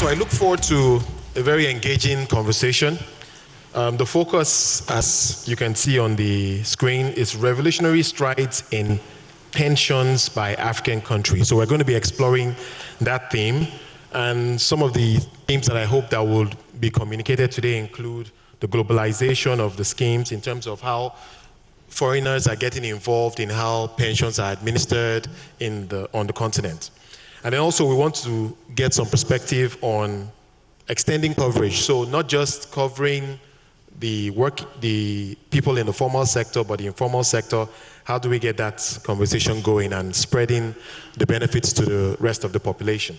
So I look forward to a very engaging conversation. The focus, as you can see on the screen, is revolutionary strides in pensions by African countries. So we're going to be exploring that theme. And some of the themes that I hope that will be communicated today include the globalization of the schemes in terms of how foreigners are getting involved in how pensions are administered on the continent. And then also we want to get some perspective on extending coverage. So not just covering the people in the formal sector, but the informal sector. How do we get that conversation going and spreading the benefits to the rest of the population?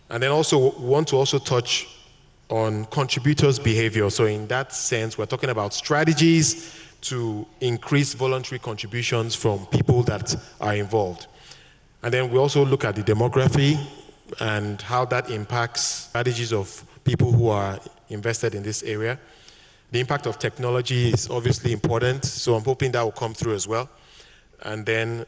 And then also we want to also touch on contributors' behavior. So in that sense, we're talking about strategies to increase voluntary contributions from people that are involved. And then we also look at the demography and how that impacts strategies of people who are invested in this area. The impact of technology is obviously important, so I'm hoping that will come through as well. And then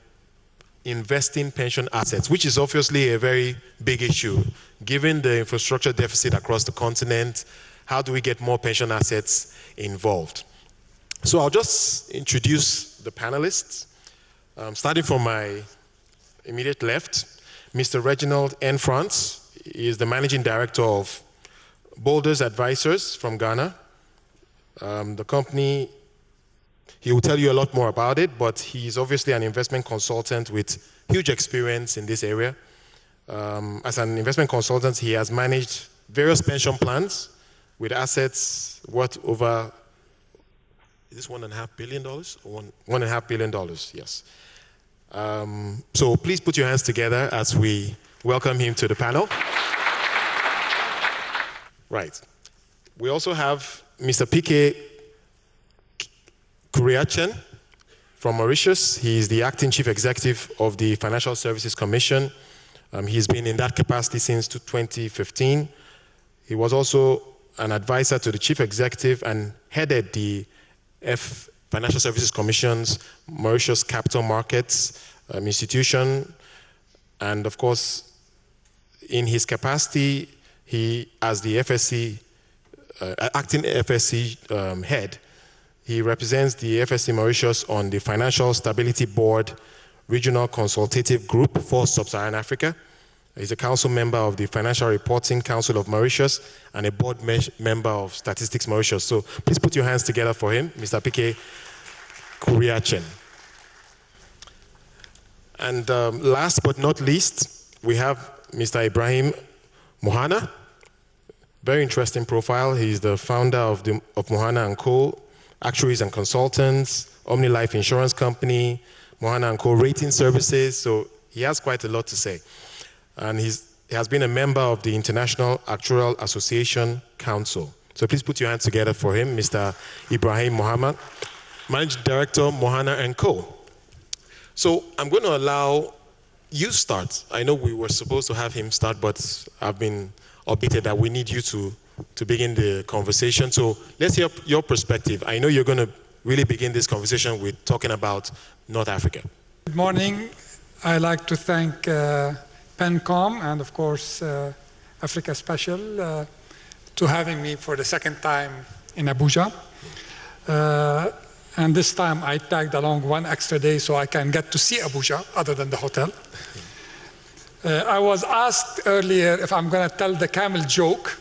investing pension assets, which is obviously a very big issue. Given the infrastructure deficit across the continent, how do we get more pension assets involved? So I'll just introduce the panelists, starting from my immediate left. Mr. Reginald N. France is the Managing Director of Boulders Advisors from Ghana. The company, he will tell you a lot more about it, but he's obviously an investment consultant with huge experience in this area. As an investment consultant, he has managed various pension plans with assets worth over, is this $1.5 billion? Or $1.5 billion, yes. So please put your hands together as we welcome him to the panel. Right. We also have Mr. P.K. Kuriachen from Mauritius. He is the acting chief executive of the Financial Services Commission. He's been in that capacity since 2015. He was also an advisor to the chief executive and headed the Financial Services Commission's Mauritius Capital Markets institution. And of course, in his capacity, he, as the FSC, acting FSC head, he represents the FSC Mauritius on the Financial Stability Board Regional Consultative Group for Sub-Saharan Africa. He's a council member of the Financial Reporting Council of Mauritius and a board member of Statistics Mauritius. So please put your hands together for him, Mr. P.K. Kuriachen. And last but not least, we have Mr. Ibrahim Muhanna. Very interesting profile. He's the founder of Muhanna Co, Actuaries and Consultants, Omni Life Insurance Company, Muhanna Co Rating Services. So he has quite a lot to say. And he has been a member of the International Actuarial Association Council. So please put your hands together for him, Mr. Ibrahim Muhanna, Managing Director, Muhanna Co. So I'm going to allow you start. I know we were supposed to have him start, but I've been updated that we need you to begin the conversation. So let's hear your perspective. I know you're going to really begin this conversation with talking about North Africa. Good morning. I'd like to thank PENCOM and, of course, Africa Special to having me for the second time in Abuja. And this time I tagged along one extra day so I can get to see Abuja other than the hotel. I was asked earlier if I'm going to tell the camel joke,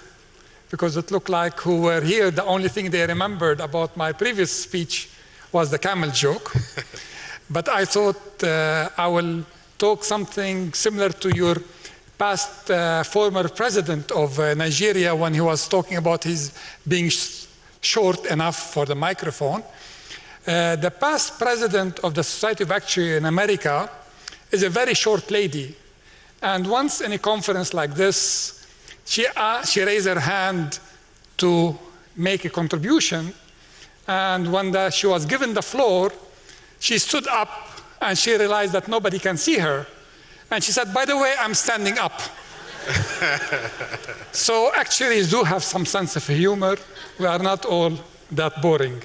because it looked like who were here, the only thing they remembered about my previous speech was the camel joke. But I thought I will talk something similar to your past former president of Nigeria when he was talking about his being short enough for the microphone. The past president of the Society of Actuaries in America is a very short lady. And once in a conference like this, she raised her hand to make a contribution. And when she was given the floor, she stood up and she realized that nobody can see her. And she said, by the way, I'm standing up. So actuaries do have some sense of humor. We are not all that boring.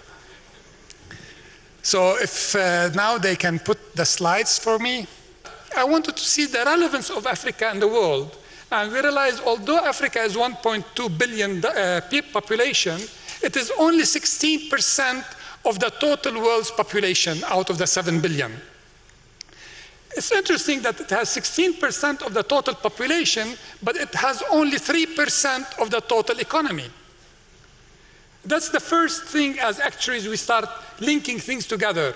So if now they can put the slides for me. I wanted to see the relevance of Africa in the world And we realized although Africa is 1.2 billion population, it is only 16% of the total world's population out of the 7 billion. It's interesting that it has 16% of the total population, but it has only 3% of the total economy. That's the first thing as actuaries we start linking things together.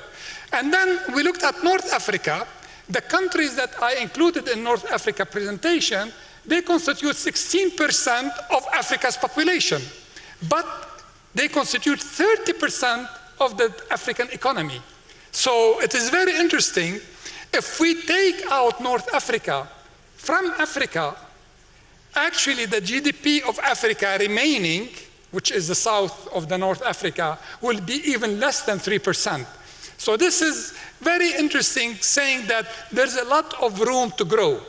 And then we looked at North Africa. The countries that I included in North Africa presentation, they constitute 16% of Africa's population, but they constitute 30% of the African economy. So it is very interesting. If we take out North Africa from Africa, actually the GDP of Africa remaining, which is the south of the North Africa, will be even less than 3%. So this is very interesting, saying that there's a lot of room to grow.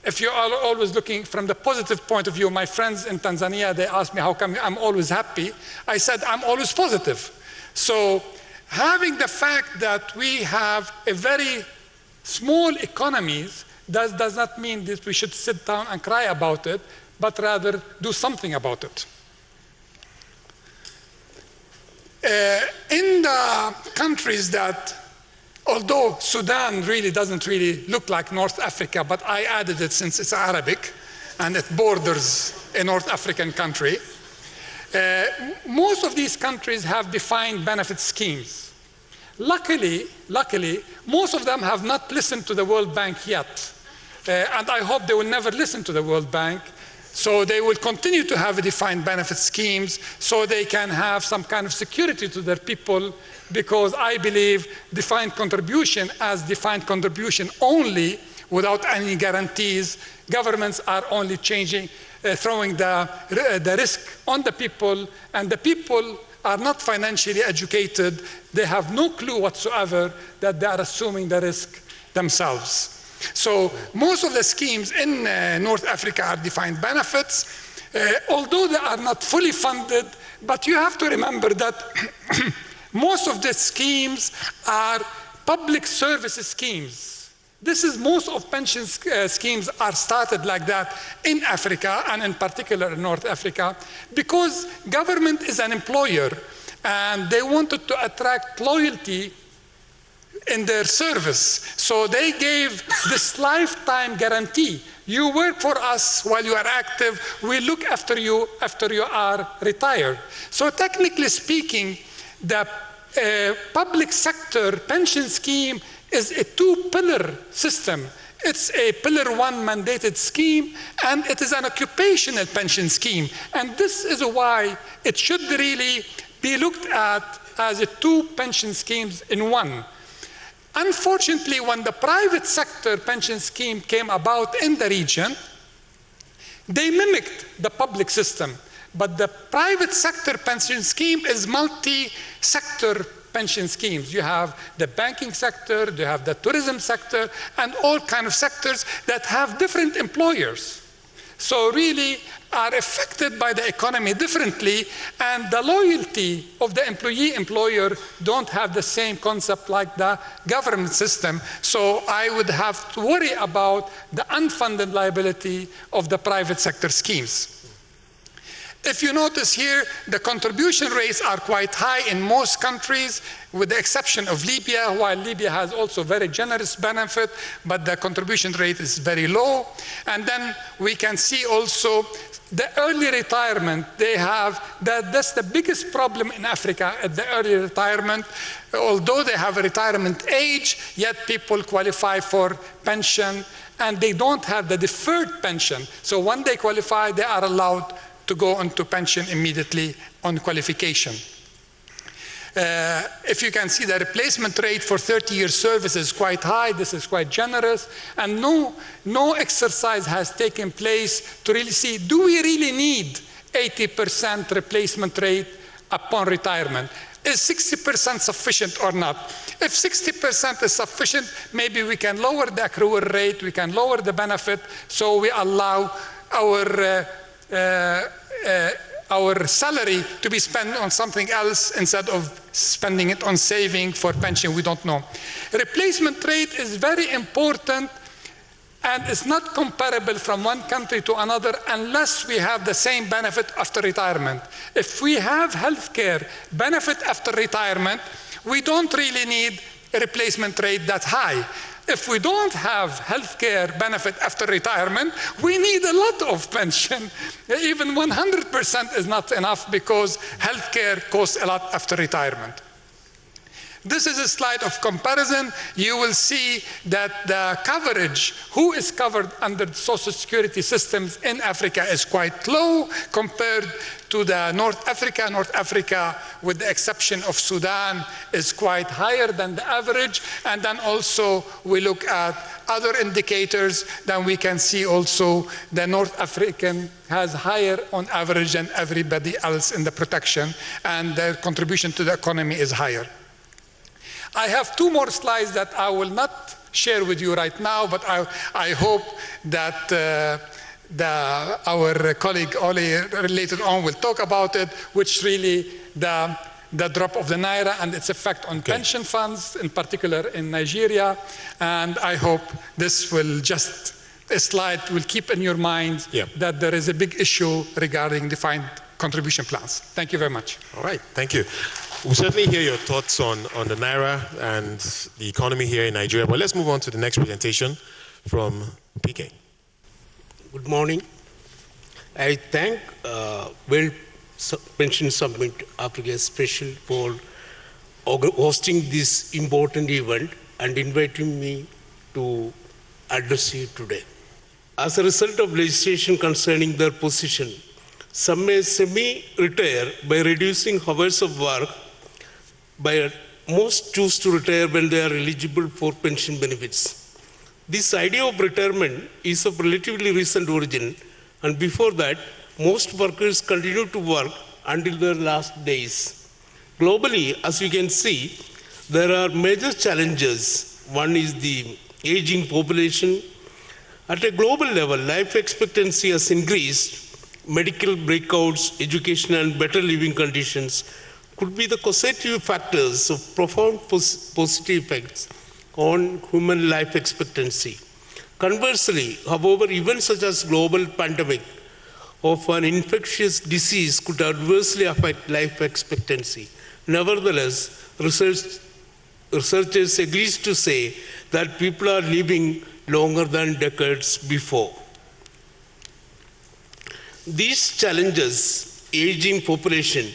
If you are always looking from the positive point of view, my friends in Tanzania, they ask me how come I'm always happy. I said I'm always positive. So having the fact that we have a very small economies does not mean that we should sit down and cry about it, but rather do something about it. In the countries that, although Sudan really doesn't really look like North Africa, but I added it since it's Arabic and it borders a North African country, most of these countries have defined benefit schemes. Luckily, most of them have not listened to the World Bank yet. And I hope they will never listen to the World Bank. So they will continue to have defined benefit schemes so they can have some kind of security to their people, because I believe defined contribution as defined contribution only without any guarantees. Governments are only throwing the risk on the people, and the people are not financially educated. They have no clue whatsoever that they are assuming the risk themselves. So most of the schemes in North Africa are defined benefits, although they are not fully funded, but you have to remember that most of the schemes are public services schemes. This is most of pension schemes are started like that in Africa, and in particular in North Africa, because government is an employer and they wanted to attract loyalty in their service. So they gave this lifetime guarantee. You work for us while you are active, we look after you after you are retired. So technically speaking, the public sector pension scheme is a two-pillar system. It's a pillar one mandated scheme, and it is an occupational pension scheme. And this is why it should really be looked at as two pension schemes in one. Unfortunately, when the private sector pension scheme came about in the region, they mimicked the public system. But the private sector pension scheme is multi-sector pension schemes. You have the banking sector, you have the tourism sector, and all kinds of sectors that have different employers. So really are affected by the economy differently, and the loyalty of the employee-employer don't have the same concept like the government system. So I would have to worry about the unfunded liability of the private sector schemes. If you notice here, the contribution rates are quite high in most countries, with the exception of Libya, while Libya has also very generous benefit, but the contribution rate is very low. And then we can see also the early retirement. They have, that's the biggest problem in Africa, at the early retirement. Although they have a retirement age, yet people qualify for pension, and they don't have the deferred pension. So when they qualify, they are allowed to go into pension immediately on qualification. If you can see, the replacement rate for 30-year service is quite high. This is quite generous, and no exercise has taken place to really see, do we really need 80% replacement rate upon retirement? Is 60% sufficient or not? If 60% is sufficient, maybe we can lower the accrual rate, we can lower the benefit, so we allow our salary to be spent on something else instead of spending it on saving for pension. We don't know. Replacement rate is very important And it's not comparable from one country to another unless we have the same benefit after retirement. If we have healthcare benefit after retirement, we don't really need a replacement rate that high. If we don't have healthcare benefit after retirement, we need a lot of pension. Even 100% is not enough because healthcare costs a lot after retirement. This is a slide of comparison. You will see that the coverage, who is covered under the social security systems in Africa, is quite low compared to the North Africa. North Africa, with the exception of Sudan, is quite higher than the average. And then also we look at other indicators, then we can see also the North African has higher on average than everybody else in the protection, and their contribution to the economy is higher. I have two more slides that I will not share with you right now, but I hope that our colleague Ole later on will talk about it, which really the drop of the Naira and its effect on pension funds, in particular in Nigeria. And I hope this will just, a slide will keep in your mind that there is a big issue regarding defined contribution plans. Thank you very much. All right, thank you. We'll certainly hear your thoughts on the Naira and the economy here in Nigeria, but let's move on to the next presentation from PK. Good morning. I thank World Pension Summit Africa Special for hosting this important event and inviting me to address you today. As a result of legislation concerning their position, some may semi-retire by reducing hours of work, but most choose to retire when they are eligible for pension benefits. This idea of retirement is of relatively recent origin, and before that, most workers continue to work until their last days. Globally, as you can see, there are major challenges. One is the aging population. At a global level, life expectancy has increased. Medical breakouts, education, and better living conditions could be the causative factors of profound positive effects on human life expectancy. Conversely, however, events such as global pandemic of an infectious disease could adversely affect life expectancy. Nevertheless, researchers agree to say that people are living longer than decades before. These challenges, aging population,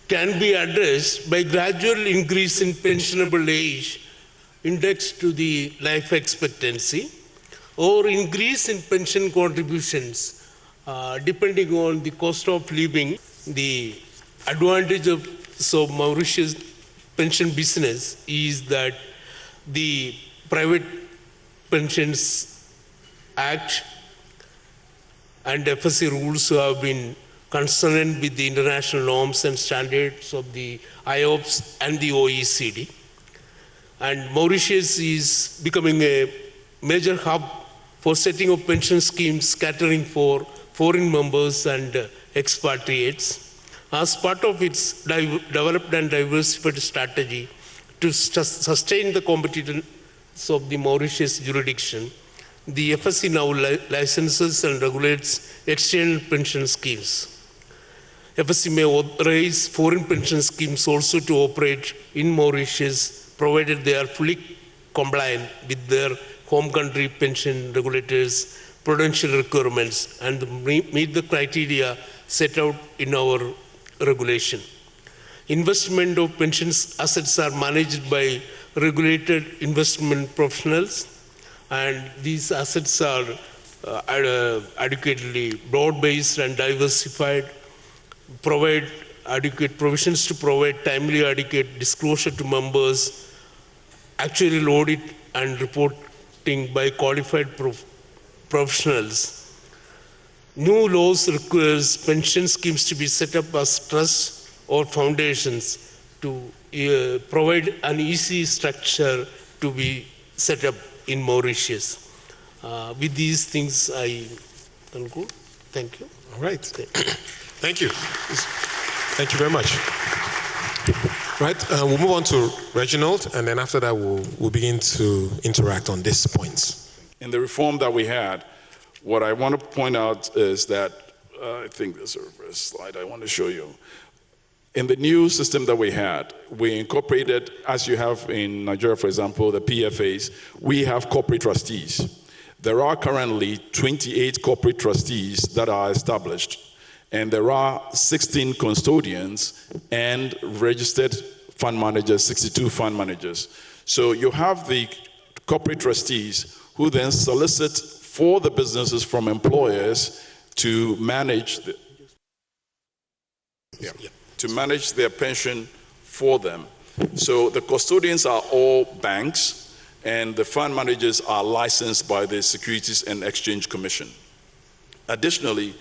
can be addressed by gradual increase in pensionable age indexed to the life expectancy, or increase in pension contributions depending on the cost of living. The advantage of Mauritius pension business is that the Private Pensions Act and FSC rules have been consonant with the international norms and standards of the IOPS and the OECD. And Mauritius is becoming a major hub for setting up pension schemes catering for foreign members and expatriates. As part of its developed and diversified strategy to sustain the competitiveness of the Mauritius jurisdiction, the FSC now licenses and regulates external pension schemes. FSC may authorize foreign pension schemes also to operate in Mauritius, provided they are fully compliant with their home country pension regulators' prudential requirements and meet the criteria set out in our regulation. Investment of pension assets are managed by regulated investment professionals, and these assets are adequately broad-based and diversified, provide adequate provisions to provide timely adequate disclosure to members, actuarial audit and reporting by qualified professionals. New laws requires pension schemes to be set up as trusts or foundations to provide an easy structure to be set up in Mauritius. With these things, I conclude. Thank you. All right. Thank you. Thank you very much. Right, we'll move on to Reginald, and then after that, we'll begin to interact on these points. In the reform that we had, what I want to point out is that, I think there's a reverse slide I want to show you. In the new system that we had, we incorporated, as you have in Nigeria, for example, the PFAs, we have corporate trustees. There are currently 28 corporate trustees that are established, and there are 16 custodians and registered fund managers, 62 fund managers. So you have the corporate trustees who then solicit for the businesses from employers to manage to manage their pension for them. So the custodians are all banks, and the fund managers are licensed by the Securities and Exchange Commission. Additionally,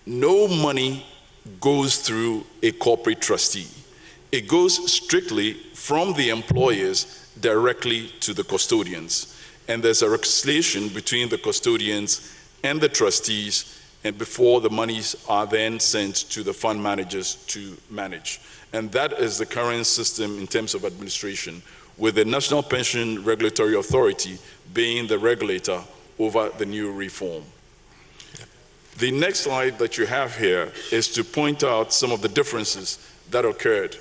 no money goes through a corporate trustee. It goes strictly from the employers directly to the custodians. And there's a reconciliation between the custodians and the trustees, and before the monies are then sent to the fund managers to manage. And that is the current system in terms of administration, with the National Pension Regulatory Authority being the regulator over the new reform. The next slide that you have here is to point out some of the differences that occurred.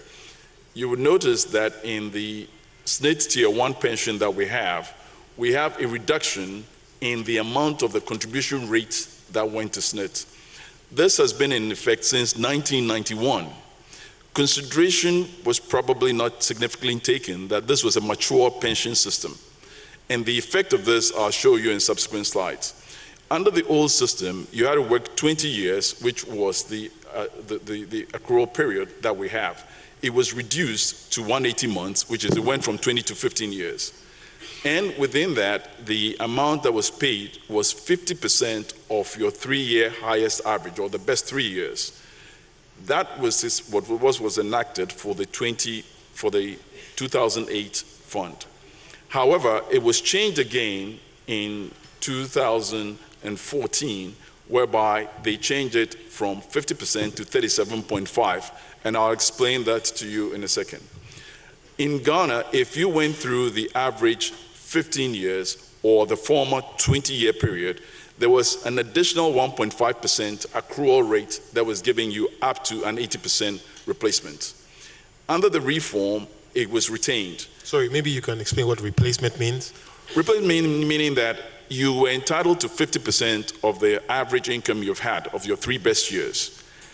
You would notice that in the SNIT Tier 1 pension that we have a reduction in the amount of the contribution rate that went to SNIT. This has been in effect since 1991. Consideration was probably not significantly taken that this was a mature pension system. And the effect of this I'll show you in subsequent slides. Under the old system, you had to work 20 years, which was the accrual period that we have. It was reduced to 180 months, which is it went from 20 to 15 years. And within that, the amount that was paid was 50% of your 3-year highest average, or the best 3 years. That was what was enacted for the 2008 fund. However, it was changed again in 2014, whereby they changed it from 50% to 37.5%, and I'll explain that to you in a second. In Ghana, if you went through the average 15 years or the former 20-year period, there was an additional 1.5% accrual rate that was giving you up to an 80% replacement. Under the reform, it was retained. Sorry, maybe you can explain what replacement means? Replacement meaning that you were entitled to 50% of the average income you've had of your 3 best years.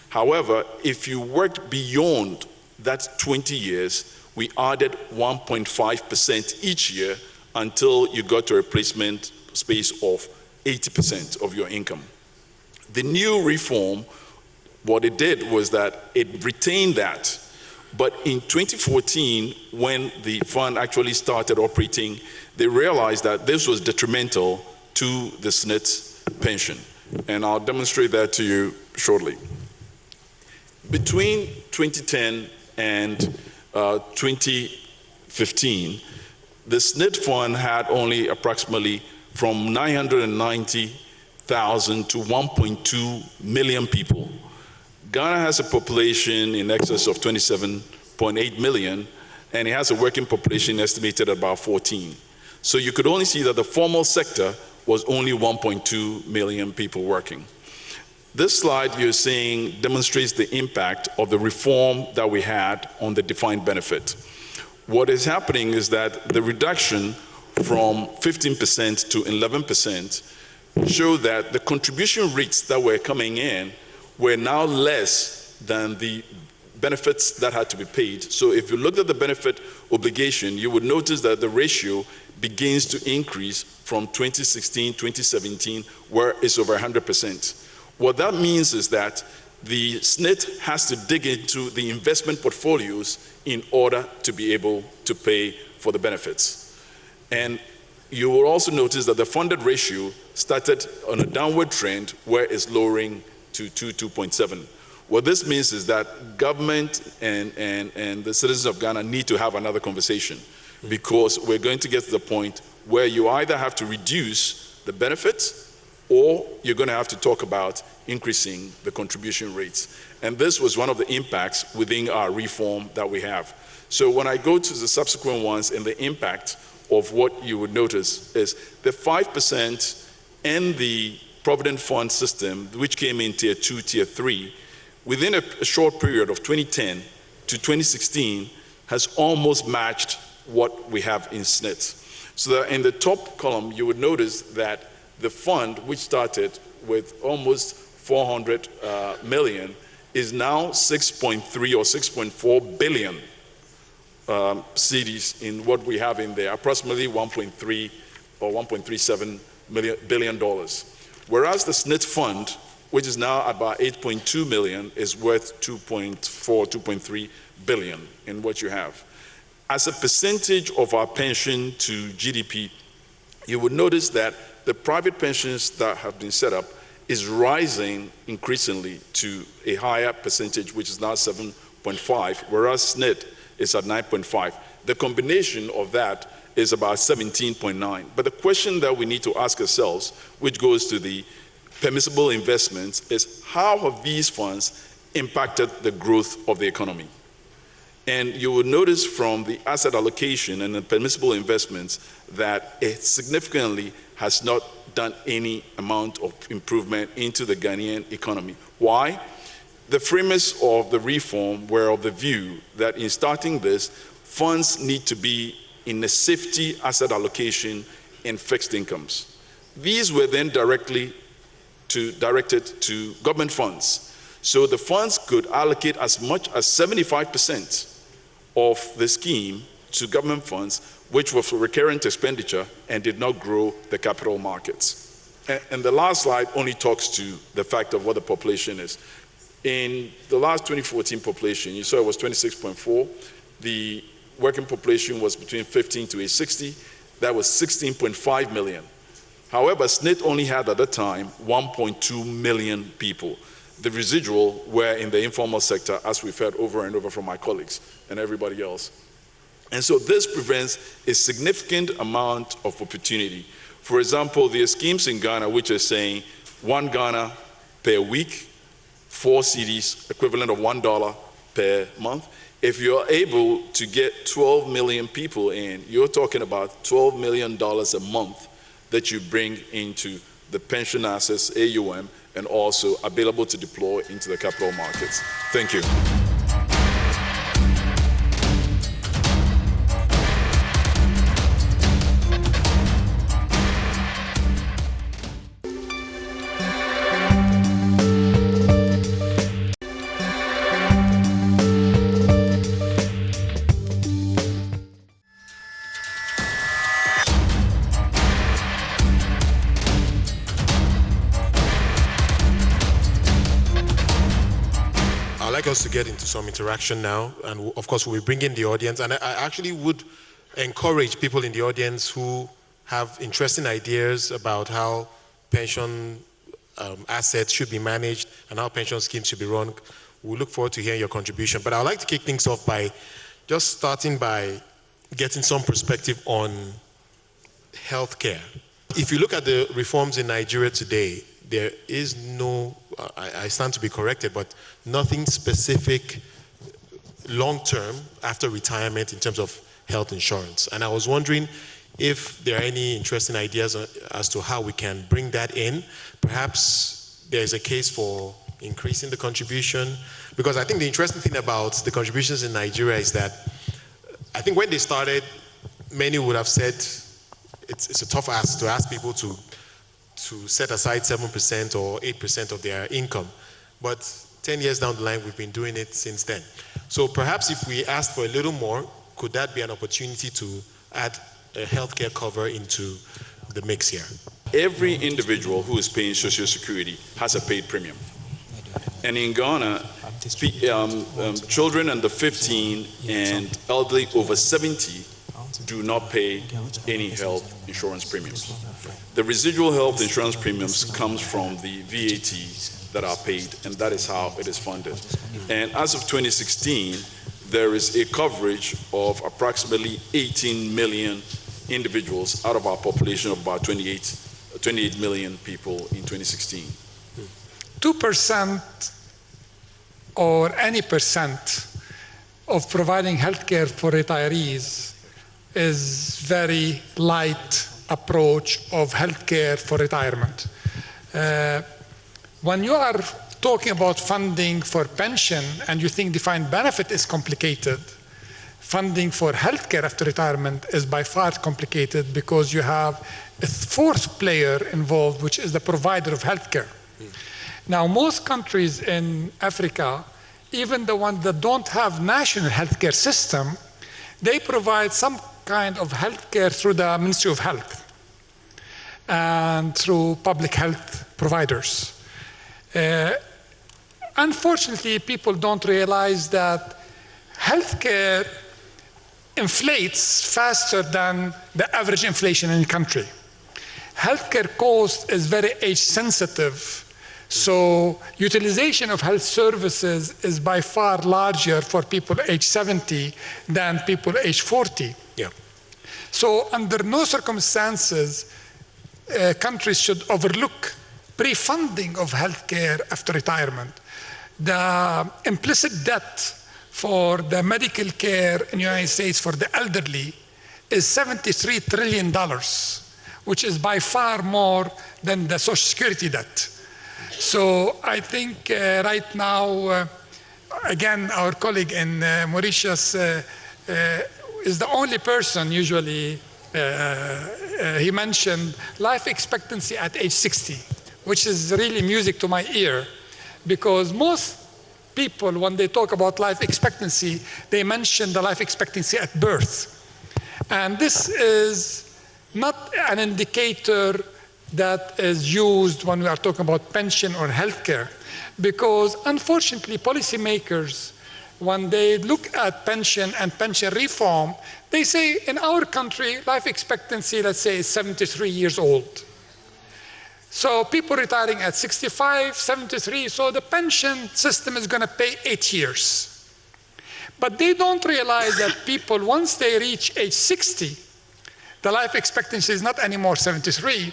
However, if you worked beyond that 20 years, we added 1.5% each year until you got to a replacement space of 80% of your income. The new reform, what it did was that it retained that. But in 2014, when the fund actually started operating, they realized that this was detrimental to the SNIT pension. And I'll demonstrate that to you shortly. Between 2010 and 2015, the SNIT fund had only approximately from 990,000 to 1.2 million people. Ghana has a population in excess of 27.8 million, and it has a working population estimated at about 14. So you could only see that the formal sector was only 1.2 million people working. This slide you're seeing demonstrates the impact of the reform that we had on the defined benefit. What is happening is that the reduction from 15% to 11% showed that the contribution rates that were coming in were now less than the benefits that had to be paid. So if you looked at the benefit obligation, you would notice that the ratio begins to increase from 2016, 2017, where it's over 100%. What that means is that the SNIT has to dig into the investment portfolios in order to be able to pay for the benefits. And you will also notice that the funded ratio started on a downward trend where it's lowering to 2.7. What this means is that government and the citizens of Ghana need to have another conversation, because we're going to get to the point where you either have to reduce the benefits or you're going to have to talk about increasing the contribution rates. And this was one of the impacts within our reform that we have. So when I go to the subsequent ones and the impact of what you would notice is the 5% in the Provident Fund system, which came in Tier 2, Tier 3, within a short period of 2010 to 2016, has almost matched what we have in SNIT. So that in the top column, you would notice that the fund, which started with almost 400 million, is now 6.3 or 6.4 billion cedis in what we have in there, approximately 1.3 or 1.37 billion dollars. Whereas the SNIT fund, which is now at about 8.2 million, is worth 2.4, 2.3 billion in what you have. As a percentage of our pension to GDP, you would notice that the private pensions that have been set up is rising increasingly to a higher percentage, which is now 7.5, whereas SNIT is at 9.5. The combination of that is about 17.9. But the question that we need to ask ourselves, which goes to the permissible investments, is how have these funds impacted the growth of the economy? And you will notice from the asset allocation and the permissible investments that it significantly has not done any amount of improvement into the Ghanaian economy. Why? The framers of the reform were of the view that in starting this, funds need to be in a safety asset allocation in fixed incomes. These were then directed to government funds. So the funds could allocate as much as 75% of the scheme to government funds, which were for recurrent expenditure and did not grow the capital markets. And the last slide only talks to the fact of what the population is. In the last 2014 population, you saw it was 26.4. The working population was between 15 to age 60. That was 16.5 million. However, SNIT only had at that time 1.2 million people. The residual were in the informal sector, as we've heard over and over from my colleagues and everybody else. And so this prevents a significant amount of opportunity. For example, there are schemes in Ghana which are saying 1 Ghana per week, 4 cedis, equivalent of $1 per month. If you're able to get 12 million people in, you're talking about $12 million a month that you bring into the pension assets, AUM, and also available to deploy into the capital markets. Thank you. Us to get into some interaction now, and of course we'll bring in the audience, and I actually would encourage people in the audience who have interesting ideas about how pension assets should be managed and how pension schemes should be run. We look forward to hearing your contribution, but I'd like to kick things off by just starting by getting some perspective on healthcare. If you look at the reforms in Nigeria today, there is no, I stand to be corrected, but nothing specific long-term after retirement in terms of health insurance. And I was wondering if there are any interesting ideas as to how we can bring that in. Perhaps there's a case for increasing the contribution, because I think the interesting thing about the contributions in Nigeria is that I think when they started, many would have said it's a tough ask to ask people to set aside 7% or 8% of their income. But 10 years down the line, we've been doing it since then. So perhaps if we asked for a little more, could that be an opportunity to add a healthcare cover into the mix here? Every individual who is paying Social Security has a paid premium. And in Ghana, children under 15 and elderly over 70 do not pay any health insurance premiums. The residual health insurance premiums comes from the VAT that are paid, and that is how it is funded. And as of 2016, there is a coverage of approximately 18 million individuals out of our population of about 28 million people in 2016. 2% or any percent of providing healthcare for retirees is very light approach of healthcare for retirement. When you are talking about funding for pension and you think defined benefit is complicated, funding for healthcare after retirement is by far complicated because you have a fourth player involved, which is the provider of healthcare. Now, most countries in Africa, even the ones that don't have national healthcare system, they provide some kind of healthcare through the Ministry of Health and through public health providers. Unfortunately, people don't realize that healthcare inflates faster than the average inflation in the country. Healthcare cost is very age sensitive, so utilization of health services is by far larger for people age 70 than people age 40. Yeah. So under no circumstances, countries should overlook pre-funding of healthcare after retirement. The implicit debt for the medical care in the United States for the elderly is $73 trillion, which is by far more than the Social Security debt. So I think right now, again, our colleague in Mauritius is the only person usually, he mentioned life expectancy at age 60, which is really music to my ear, because most people, when they talk about life expectancy, they mention the life expectancy at birth. And this is not an indicator that is used when we are talking about pension or healthcare, because unfortunately policymakers, when they look at pension and pension reform, they say in our country life expectancy, let's say, is 73 years old. So people retiring at 65, 73, so the pension system is going to pay 8 years. But they don't realize that people, once they reach age 60, the life expectancy is not anymore 73,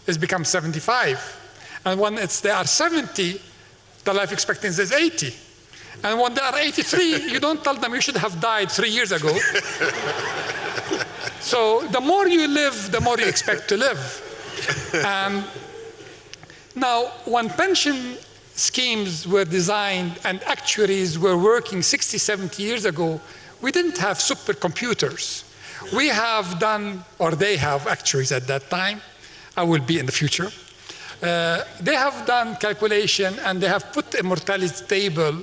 it's become 75. And when they are 70, the life expectancy is 80. And when they are 83, you don't tell them you should have died 3 years ago. So the more you live, the more you expect to live. And now, when pension schemes were designed and actuaries were working 60, 70 years ago, we didn't have supercomputers. We have done, or they have actuaries at that time, I will be in the future. They have done calculation and they have put a mortality table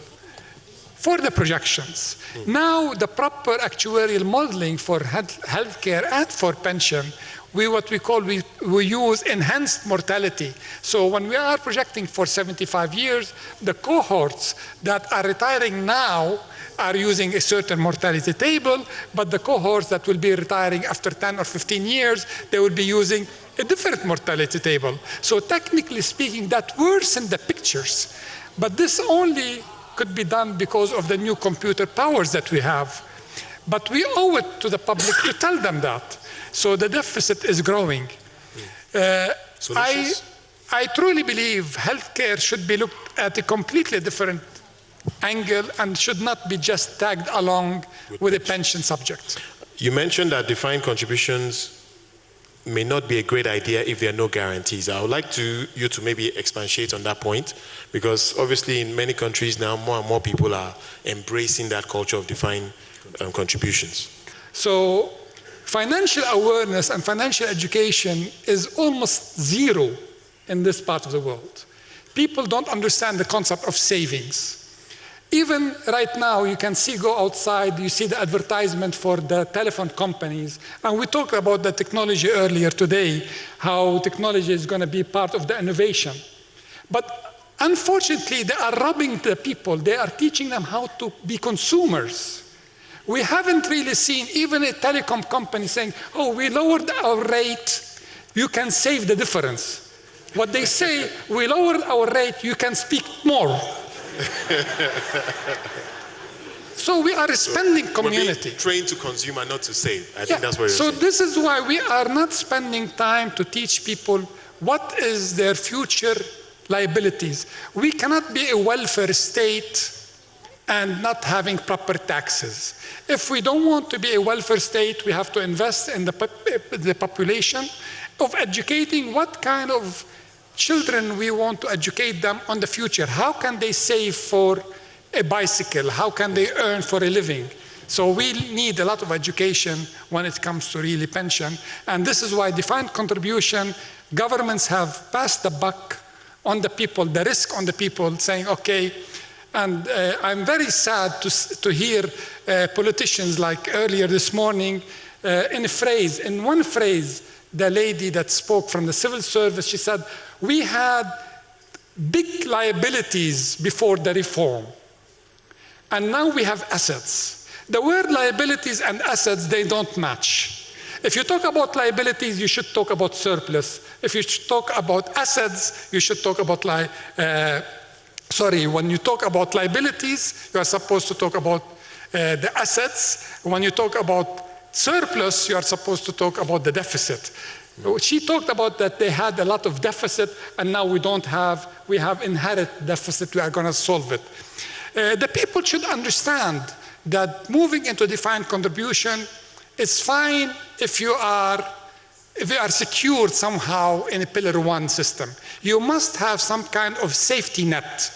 for the projections. Now, the proper actuarial modeling for healthcare and for pension, we use enhanced mortality. So when we are projecting for 75 years, the cohorts that are retiring now are using a certain mortality table, but the cohorts that will be retiring after 10 or 15 years, they will be using a different mortality table. So technically speaking, that worsens the pictures. But this only could be done because of the new computer powers that we have. But we owe it to the public to tell them that. So the deficit is growing. I truly believe healthcare should be looked at a completely different angle and should not be just tagged along with a pension subject. You mentioned that defined contributions may not be a great idea if there are no guarantees. I would like you to maybe expatiate on that point, because obviously in many countries now more and more people are embracing that culture of defined contributions. So financial awareness and financial education is almost zero in this part of the world. People don't understand the concept of savings. Even right now, you can go outside, you see the advertisement for the telephone companies. And we talked about the technology earlier today, how technology is going to be part of the innovation. But unfortunately, they are robbing the people. They are teaching them how to be consumers. We haven't really seen even a telecom company saying, oh, we lowered our rate, you can save the difference. What they say, we lowered our rate, you can speak more. So we are a spending community. We're trained to consume and not to save. I think that's what you're saying. So this is why we are not spending time to teach people what is their future liabilities. We cannot be a welfare state and not having proper taxes. If we don't want to be a welfare state, we have to invest in the population of educating what kind of children we want to educate them on the future. How can they save for a bicycle? How can they earn for a living? So we need a lot of education when it comes to really pension. And this is why defined contribution, governments have passed the buck on the people, the risk on the people, saying, okay, and I'm very sad to hear politicians like earlier this morning in one phrase, the lady that spoke from the civil service, she said, we had big liabilities before the reform, and now we have assets. The word liabilities and assets, they don't match. If you talk about liabilities, you should talk about surplus. If you talk about assets, you should talk about when you talk about liabilities, you are supposed to talk about the assets. When you talk about surplus, you are supposed to talk about the deficit. She talked about that they had a lot of deficit, and now we have inherent deficit, we are going to solve it. The people should understand that moving into defined contribution is fine if you are secured somehow in a Pillar 1 system. You must have some kind of safety net.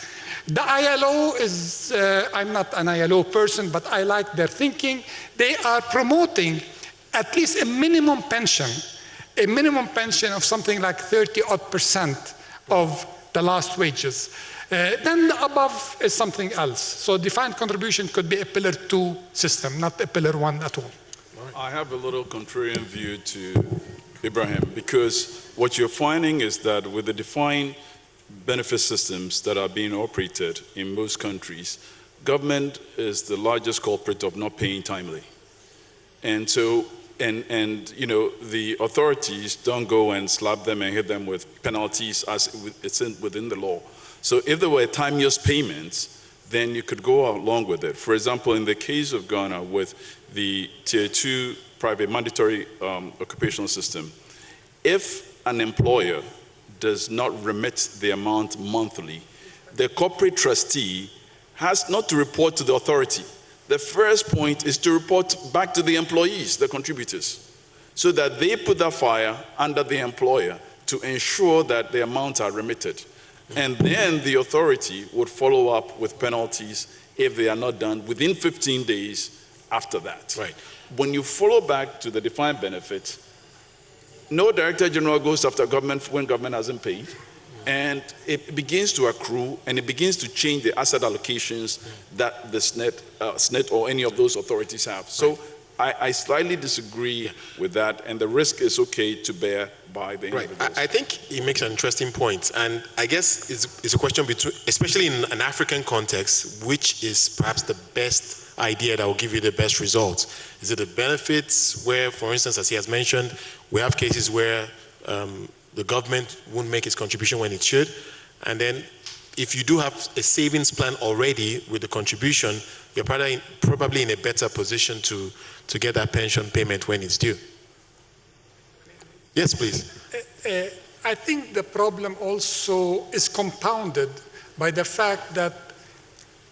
The ILO is, I'm not an ILO person, but I like their thinking. They are promoting at least a minimum pension of something like 30% of the last wages. Then the above is something else. So defined contribution could be a Pillar 2 system, not a Pillar 1 at all. I have a little contrarian view to Ibrahim, because what you're finding is that with the defined benefit systems that are being operated in most countries, government is the largest culprit of not paying timely. And so, and you know, the authorities don't go and slap them and hit them with penalties as it's within the law. So if there were timeous payments, then you could go along with it. For example, in the case of Ghana with the Tier 2 private mandatory occupational system, if an employer does not remit the amount monthly, the corporate trustee has not to report to the authority. The first point is to report back to the employees, the contributors, so that they put that fire under the employer to ensure that the amounts are remitted. And then the authority would follow up with penalties if they are not done within 15 days after that. Right. When you follow back to the defined benefit, no director general goes after government when government hasn't paid, and it begins to accrue, and it begins to change the asset allocations that the SNET or any of those authorities have. So I slightly disagree with that, and the risk is okay to bear by the individuals. Right. I think he makes an interesting point, and I guess it's a question between, especially in an African context, which is perhaps the best idea that will give you the best results. Is it the benefits where, for instance, as he has mentioned, we have cases where the government won't make its contribution when it should, and then if you do have a savings plan already with the contribution, you're probably in a better position to get that pension payment when it's due. Yes, please. I think the problem also is compounded by the fact that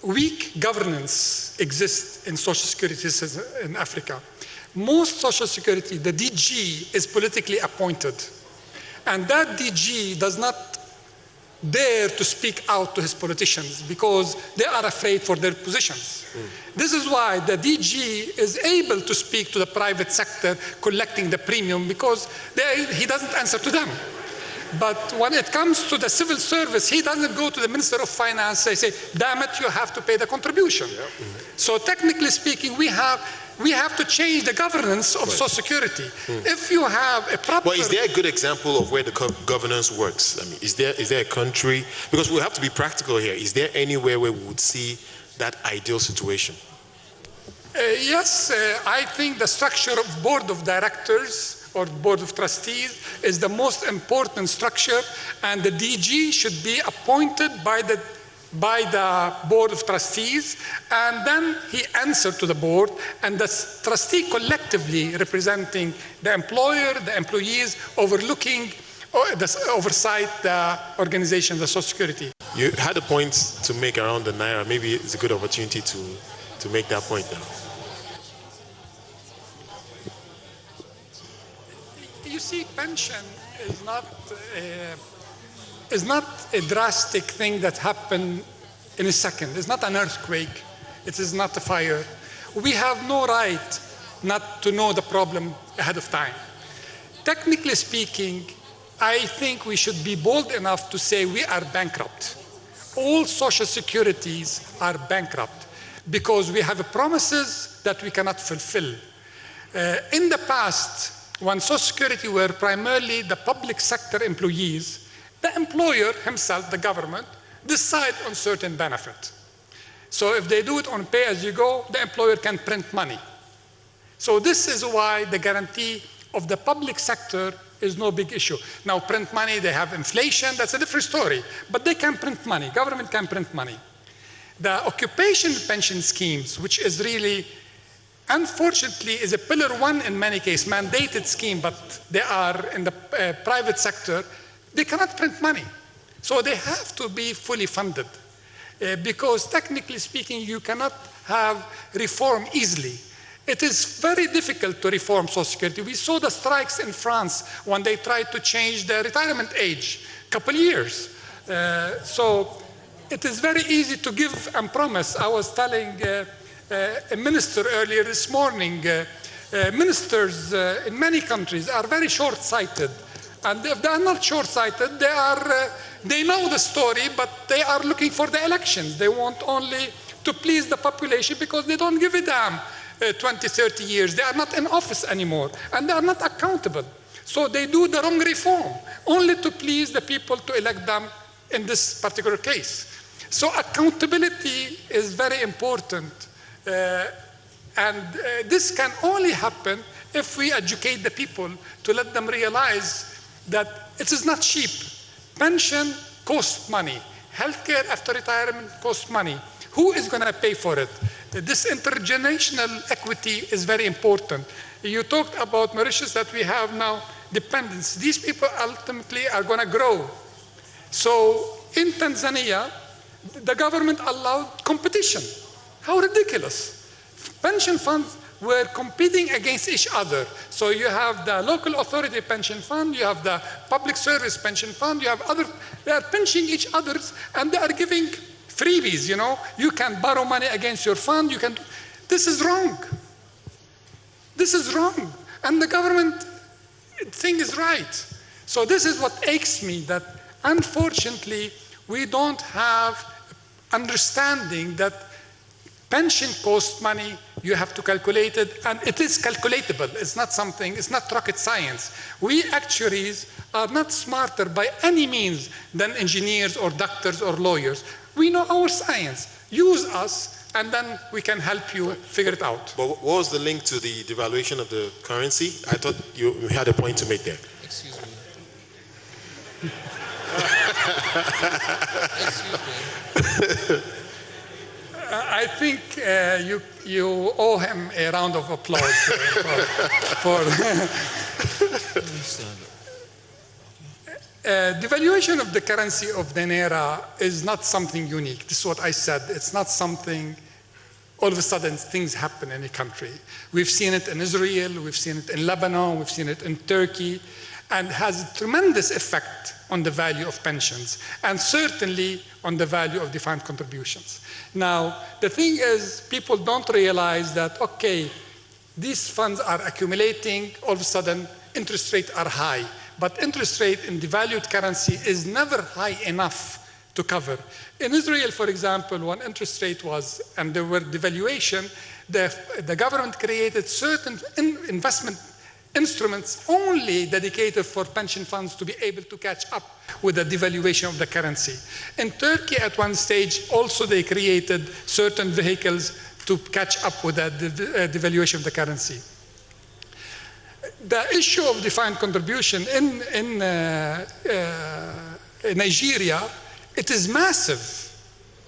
weak governance exists in social security systems in Africa. Most social security, the DG is politically appointed, and that DG does not dare to speak out to his politicians because they are afraid for their positions. This is why the DG is able to speak to the private sector collecting the premium, because he doesn't answer to them. But when it comes to the civil service, he doesn't go to the Minister of Finance and say, damn it, you have to pay the contribution. Yep. So technically speaking, we have to change the governance of Social Security. If you have a proper... Well, is there a good example of where the governance works? I mean, is there a country, because we have to be practical here, is there anywhere where we would see that ideal situation? Yes, I think the structure of board of directors or board of trustees is the most important structure, and the DG should be appointed by the board of trustees, and then he answered to the board, and the trustee collectively representing the employer, the employees, overlooking oversight the organization, the Social Security. You had a point to make around the Naira. Maybe it's a good opportunity to make that point now. You see, pension is not a drastic thing that happened in a second. It's not an earthquake. It is not a fire. We have no right not to know the problem ahead of time. Technically speaking, I think we should be bold enough to say we are bankrupt. All social securities are bankrupt because we have promises that we cannot fulfill. In the past, when Social Security were primarily the public sector employees, the employer himself, the government, decide on certain benefit. So if they do it on pay-as-you-go, the employer can print money. So this is why the guarantee of the public sector is no big issue. Now, print money, they have inflation, that's a different story. But they can print money, government can print money. The occupational pension schemes, which is really, unfortunately, is a pillar one in many cases, mandated scheme, but they are in the private sector, they cannot print money. So they have to be fully funded. Because technically speaking, you cannot have reform easily. It is very difficult to reform Social Security. We saw the strikes in France when they tried to change the retirement age, a couple years. So it is very easy to give and promise. I was telling a minister earlier this morning, ministers in many countries are very short-sighted. And if they are not short-sighted, they know the story, but they are looking for the elections. They want only to please the population because they don't give a damn 20, 30 years. They are not in office anymore, and they are not accountable. So they do the wrong reform, only to please the people to elect them in this particular case. So accountability is very important, and this can only happen if we educate the people to let them realize that it is not cheap. Pension costs money. Healthcare after retirement costs money. Who is going to pay for it? This intergenerational equity is very important. You talked about Mauritius, that we have now dependents. These people ultimately are going to grow. So in Tanzania, the government allowed competition. How ridiculous. Pension funds were competing against each other. So you have the local authority pension fund, you have the public service pension fund, you have other, they are pinching each other, and they are giving freebies, you know. You can borrow money against your fund, you can, this is wrong. This is wrong. And the government thing is right. So this is what aches me, that unfortunately we don't have understanding that pension costs money, you have to calculate it, and it is calculatable. It's not something, it's not rocket science. We actuaries are not smarter by any means than engineers or doctors or lawyers. We know our science. Use us, and then we can help you figure it out. But what was the link to the devaluation of the currency? I thought you had a point to make there. Excuse me. Excuse me. I think you owe him a round of applause for devaluation of the currency of the Naira is not something unique. This is what I said. It's not something all of a sudden things happen in a country. We've seen it in Israel, we've seen it in Lebanon, we've seen it in Turkey, and has a tremendous effect on the value of pensions, and certainly on the value of defined contributions. Now, the thing is, people don't realize that, okay, these funds are accumulating, all of a sudden interest rates are high, but interest rate in devalued currency is never high enough to cover. In Israel, for example, when interest rate was, and there were devaluation, the government created certain investment instruments only dedicated for pension funds to be able to catch up with the devaluation of the currency. In Turkey, at one stage, also they created certain vehicles to catch up with the devaluation of the currency. The issue of defined contribution in Nigeria, it is massive.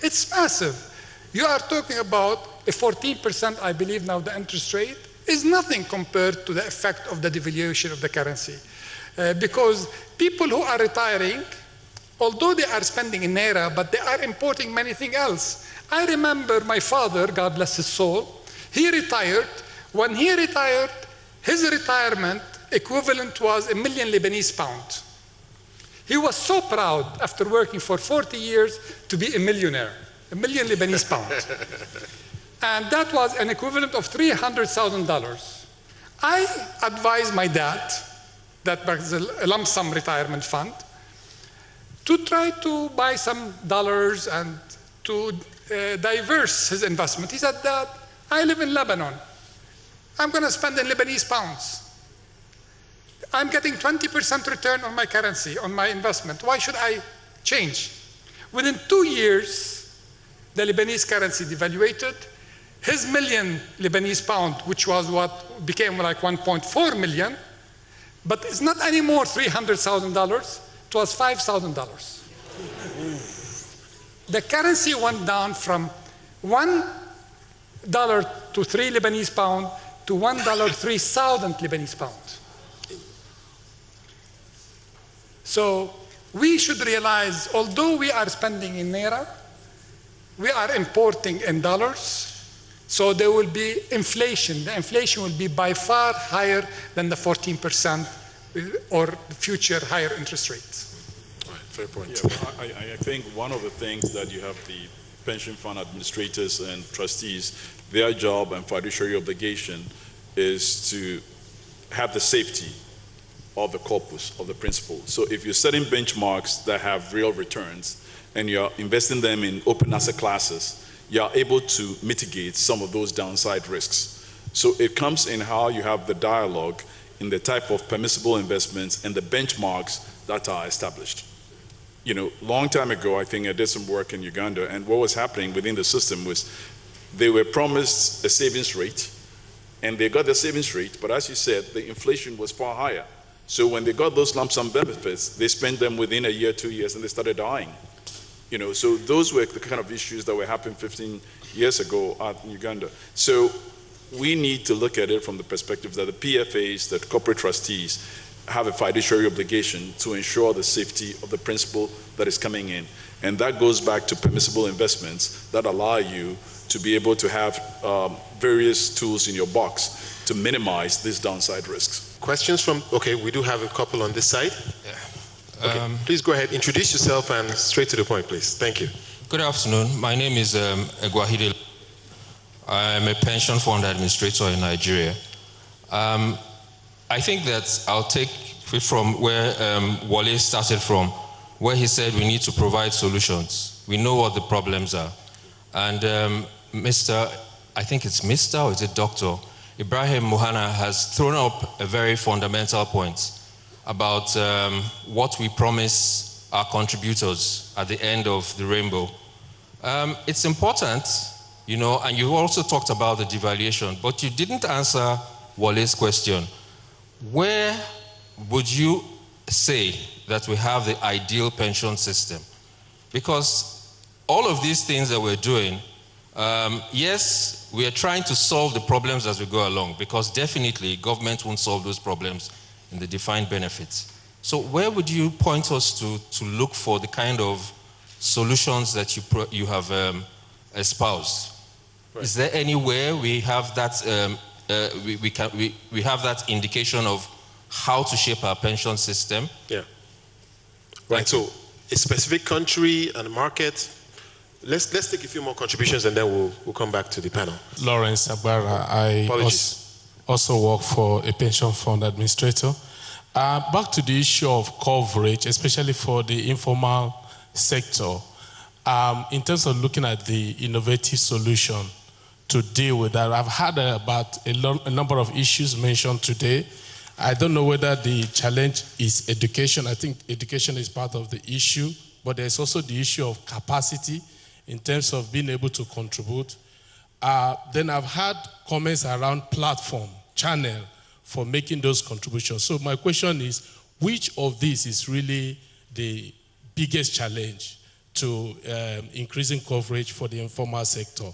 It's massive. You are talking about a 14%, I believe now, the interest rate is nothing compared to the effect of the devaluation of the currency. because people who are retiring, although they are spending in Naira, but they are importing many things else. I remember my father, God bless his soul, he retired. When he retired, his retirement equivalent was £1 million Lebanese pound. He was so proud after working for 40 years to be a millionaire, £1 million Lebanese pound. And that was an equivalent of $300,000. I advised my dad, that was a lump sum retirement fund, to try to buy some dollars and to diverse his investment. He said, Dad, I live in Lebanon. I'm going to spend in Lebanese pounds. I'm getting 20% return on my currency, on my investment. Why should I change? Within 2 years, the Lebanese currency devaluated. His $1 million Lebanese pound, which was what became like 1.4 million, but it's not anymore $300,000, it was $5,000. The currency went down from $1 to 3 Lebanese pound to $1, 3,000 Lebanese pound. So we should realize, although we are spending in Naira, we are importing in dollars, so there will be inflation. The inflation will be by far higher than the 14% or future higher interest rates. Right, fair point. Yeah, I think one of the things that you have the pension fund administrators and trustees, their job and fiduciary obligation is to have the safety of the corpus, of the principal. So if you're setting benchmarks that have real returns and you're investing them in open asset classes, you're able to mitigate some of those downside risks. So it comes in how you have the dialogue in the type of permissible investments and the benchmarks that are established. You know, long time ago, I think I did some work in Uganda, and what was happening within the system was they were promised a savings rate, and they got the savings rate, but as you said, the inflation was far higher. So when they got those lump sum benefits, they spent them within a year, 2 years, and they started dying. You know, so those were the kind of issues that were happening 15 years ago in Uganda. So we need to look at it from the perspective that the PFAs, that corporate trustees, have a fiduciary obligation to ensure the safety of the principal that is coming in. And that goes back to permissible investments that allow you to be able to have various tools in your box to minimize these downside risks. Questions from, okay, we do have a couple on this side. Yeah. Okay, please go ahead, introduce yourself and straight to the point, please. Thank you. Good afternoon. My name is Egwahide. I'm a pension fund administrator in Nigeria. I think that I'll take it from where Wole started from, where he said we need to provide solutions. We know what the problems are. And I think it's Mr. or is it Dr. Ibrahim Muhanna has thrown up a very fundamental point about what we promise our contributors at the end of the rainbow. It's important, you know, and you also talked about the devaluation, but you didn't answer Wole's question. Where would you say that we have the ideal pension system? Because all of these things that we're doing, yes, we are trying to solve the problems as we go along, because definitely government won't solve those problems in the defined benefits. So where would you point us to look for the kind of solutions that you have espoused? Right. Is there anywhere we have that we have that indication of how to shape our pension system? Yeah. Right. So a specific country and market. Let's take a few more contributions and then we'll come back to the panel. Lawrence Agbara. I also work for a pension fund administrator. Back to the issue of coverage, especially for the informal sector, in terms of looking at the innovative solution to deal with that. I've heard about a number of issues mentioned today. I don't know whether the challenge is education. I think education is part of the issue, but there's also the issue of capacity in terms of being able to contribute. Then I've had comments around platform, channel for making those contributions. So my question is, which of these is really the biggest challenge to increasing coverage for the informal sector?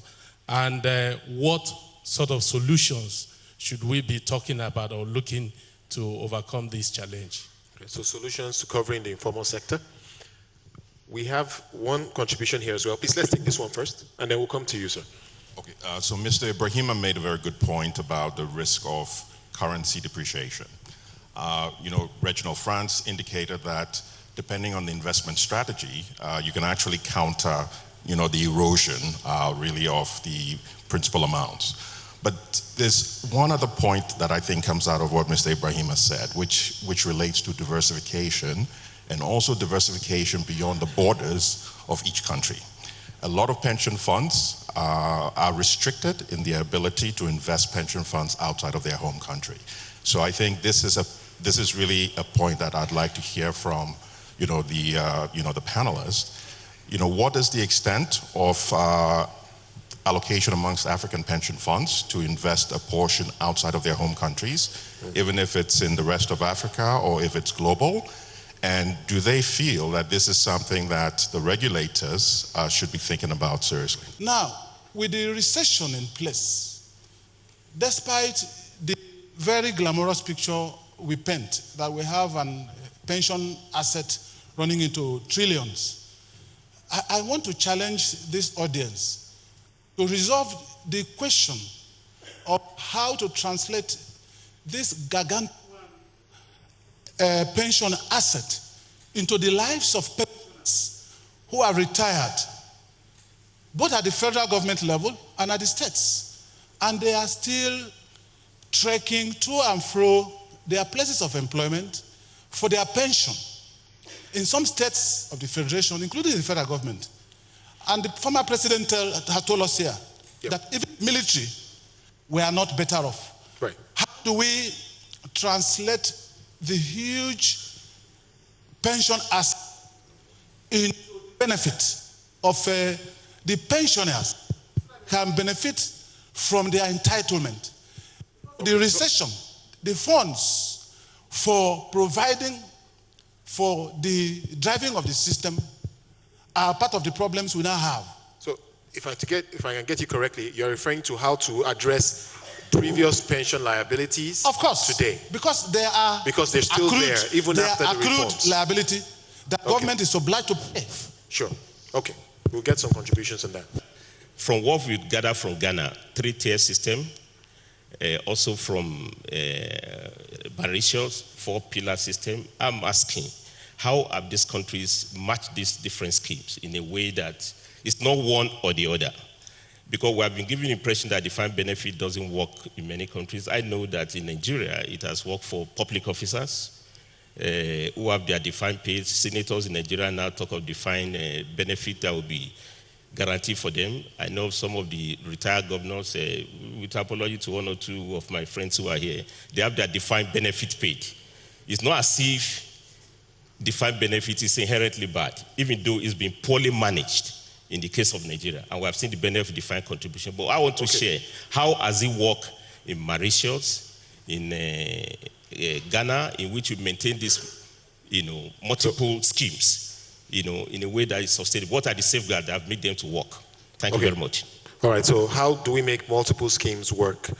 And what sort of solutions should we be talking about or looking to overcome this challenge? Okay, so solutions to covering the informal sector. We have one contribution here as well. Please, let's take this one first, and then we'll come to you, sir. Okay, so Mr. Ibrahim made a very good point about the risk of currency depreciation. Reginald France indicated that depending on the investment strategy, you can actually counter, the erosion really of the principal amounts. But there's one other point that I think comes out of what Mr. Ibrahim has said, which relates to diversification and also diversification beyond the borders of each country. A lot of pension funds are restricted in their ability to invest pension funds outside of their home country. So I think this is really a point that I'd like to hear from, the panelists. What is the extent of allocation amongst African pension funds to invest a portion outside of their home countries, even if it's in the rest of Africa or if it's global? And do they feel that this is something that the regulators should be thinking about seriously? Now, with the recession in place, despite the very glamorous picture we paint that we have an pension asset running into trillions, I want to challenge this audience to resolve the question of how to translate this gargantuan pension asset into the lives of pensioners who are retired, both at the federal government level and at the states. And they are still trekking to and fro their places of employment for their pension in some states of the federation, including the federal government. And the former president has told us here that even military, we are not better off. Right. How do we translate the huge pension as in benefit of the pensioners can benefit from their entitlement? The recession, the funds for providing for the driving of the system are part of the problems we now have. So if I can get you correctly, you're referring to how to address previous pension liabilities of course, today. Because they're still accrued, there, even after the accrued reforms. liability that government is obliged to pay. Sure. Okay. We'll get some contributions on that. From what we gather from Ghana, 3-tier system, also from Mauritius, 4-pillar system, I'm asking, how have these countries matched these different schemes in a way that it's not one or the other? Because we have been given the impression that defined benefit doesn't work in many countries. I know that in Nigeria, it has worked for public officers who have their defined pay. Senators in Nigeria now talk of defined benefit that will be guaranteed for them. I know some of the retired governors, with apology to one or two of my friends who are here, they have their defined benefit paid. It's not as if defined benefit is inherently bad, even though it's been poorly managed in the case of Nigeria, and we have seen the benefit of defined contribution. But I want to share, how has it worked in Mauritius, in Ghana, in which we maintain this, multiple schemes, in a way that is sustainable? What are the safeguards that have made them to work? Thank you very much. All right, so how do we make multiple schemes work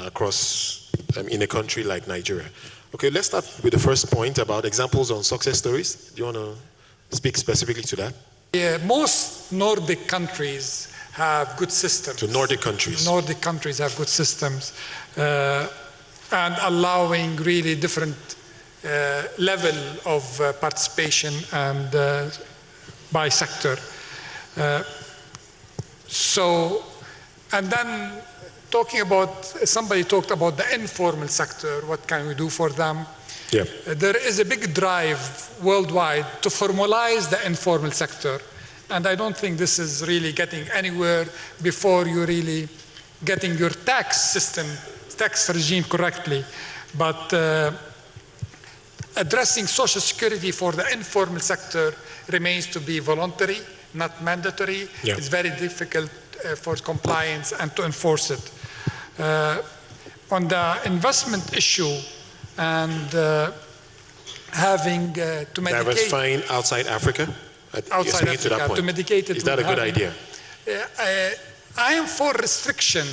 across, in a country like Nigeria? Okay, let's start with the first point about examples on success stories. Do you want to speak specifically to that? Yeah, most Nordic countries have good systems. To Nordic countries. Nordic countries have good systems and allowing really different level of participation and by sector. And then talking about, somebody talked about the informal sector, what can we do for them? Yeah. There is a big drive worldwide to formalize the informal sector. And I don't think this is really getting anywhere before you really getting your tax system, tax regime correctly. But addressing social security for the informal sector remains to be voluntary, not mandatory. Yeah. It's very difficult for compliance and to enforce it. On the investment issue and having to medicate... Diversifying outside Africa? Outside Africa, to medicate it. Is that a good idea? I am for restriction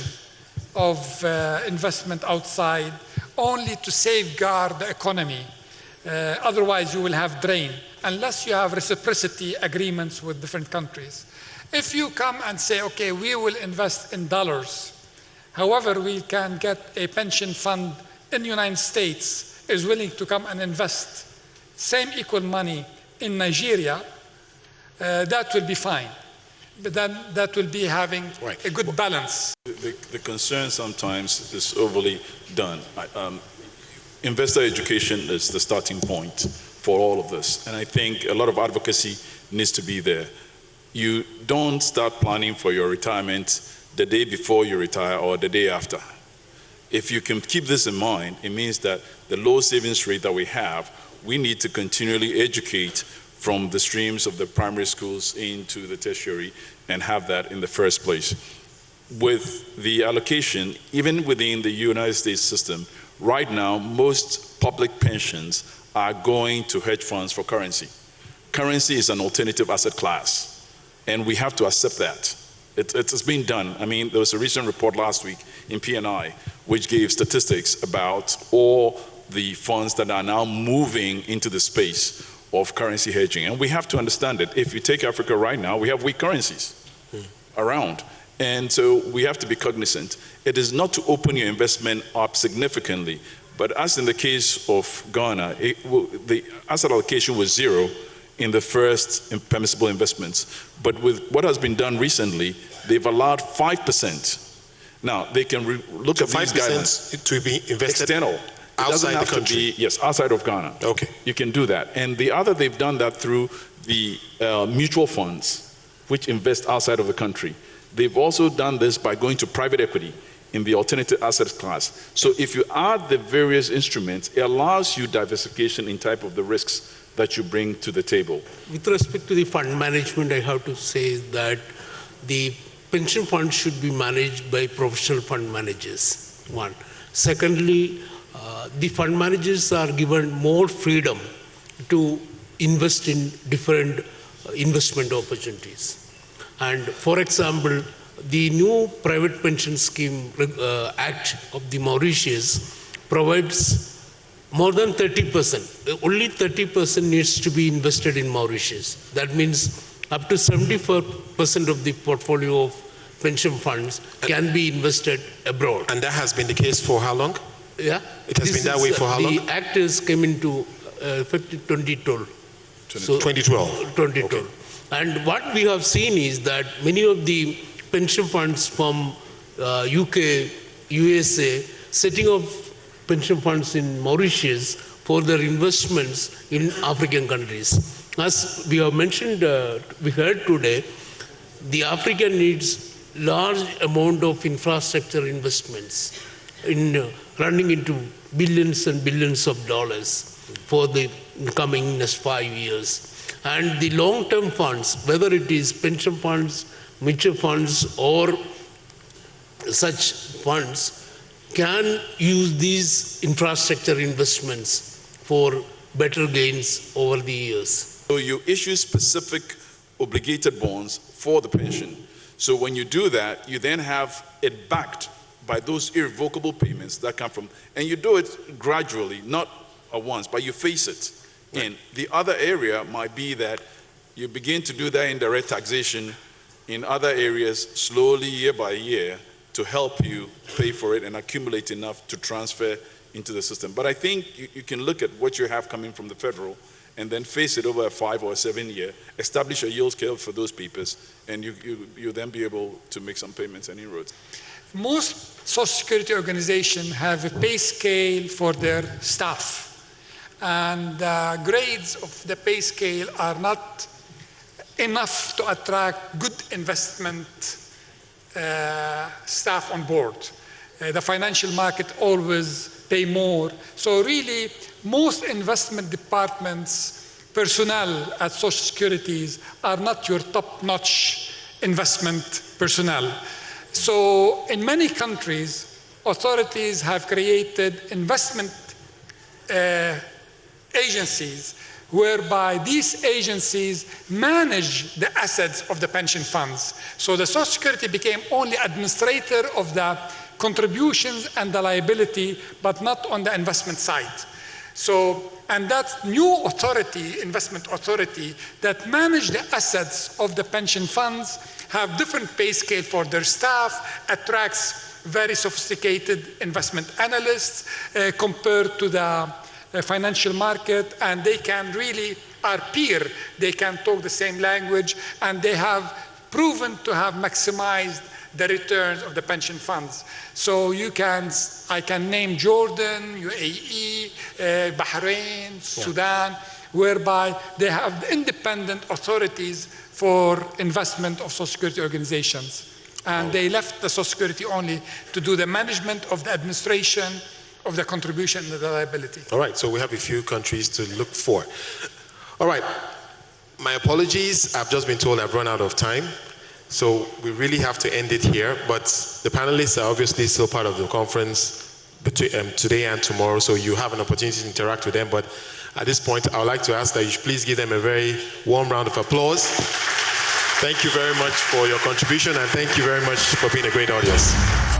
of investment outside only to safeguard the economy Otherwise, you will have drain, unless you have reciprocity agreements with different countries. If you come and say, okay, we will invest in dollars, however, we can get a pension fund in the United States is willing to come and invest same equal money in Nigeria, that will be fine. But then that will be having a good balance. The concern sometimes is overly done. Investor education is the starting point for all of this. And I think a lot of advocacy needs to be there. You don't start planning for your retirement the day before you retire or the day after. If you can keep this in mind, it means that the low savings rate that we have, we need to continually educate from the streams of the primary schools into the tertiary and have that in the first place. With the allocation, even within the United States system, right now, most public pensions are going to hedge funds for currency. Currency is an alternative asset class, and we have to accept that. It's been done. I mean, there was a recent report last week in P&I which gave statistics about all the funds that are now moving into the space of currency hedging. And we have to understand it. If you take Africa right now, we have weak currencies around. And so we have to be cognizant. It is not to open your investment up significantly, but as in the case of Ghana, the asset allocation was zero in the first permissible investments. But with what has been done recently, they've allowed 5%. Now, they can look so at these guidelines. To be invested external. outside the country? Yes, outside of Ghana. Okay. You can do that. And the other, they've done that through the mutual funds, which invest outside of the country. They've also done this by going to private equity in the alternative asset class. So if you add the various instruments, it allows you diversification in type of the risks that you bring to the table. With respect to the fund management, I have to say that the pension fund should be managed by professional fund managers, one. Secondly, the fund managers are given more freedom to invest in different investment opportunities. And for example, the new private pension scheme act of the Mauritius provides more than 30%. Only 30% needs to be invested in Mauritius. That means up to 74% of the portfolio of pension funds can be invested abroad. And that has been the case for how long? Yeah. It has been that way for how long? The act has come into effect in 2012. 2012. 2012. Okay. And what we have seen is that many of the pension funds from UK, USA, setting up pension funds in Mauritius for their investments in African countries. As we have mentioned, we heard today, the Africa needs large amount of infrastructure investments in running into billions and billions of dollars for the coming next 5 years. And the long-term funds, whether it is pension funds, mutual funds, or such funds, can use these infrastructure investments for better gains over the years. So you issue specific obligated bonds for the pension. So when you do that, you then have it backed by those irrevocable payments that come from, and you do it gradually, not at once, but you face it. And the other area might be that you begin to do that indirect taxation in other areas slowly, year by year, to help you pay for it and accumulate enough to transfer into the system. But I think you can look at what you have coming from the federal and then face it over a 5 or 7 year, establish a yield scale for those papers, and you then be able to make some payments and inroads. Most Social Security organizations have a pay scale for their staff. And grades of the pay scale are not enough to attract good investment staff on board. The financial market always pay more. So really, most investment departments personnel at Social Securities are not your top-notch investment personnel. So in many countries, authorities have created investment agencies whereby these agencies manage the assets of the pension funds. So the Social Security became only administrator of the contributions and the liability, but not on the investment side. So And that new authority, investment authority, that manage the assets of the pension funds, have different pay scale for their staff, attracts very sophisticated investment analysts compared to the financial market, and they can really are peer. They can talk the same language, and they have proven to have maximized the returns of the pension funds. So I can name Jordan, UAE, Bahrain, Sudan, whereby they have independent authorities for investment of Social Security organizations. And they left the Social Security only to do the management of the administration of the contribution and the liability. All right, so we have a few countries to look for. All right, my apologies. I've just been told I've run out of time. So we really have to end it here, but the panelists are obviously still part of the conference between, today and tomorrow, so you have an opportunity to interact with them. But at this point, I would like to ask that you should please give them a very warm round of applause. Thank you very much for your contribution, and thank you very much for being a great audience.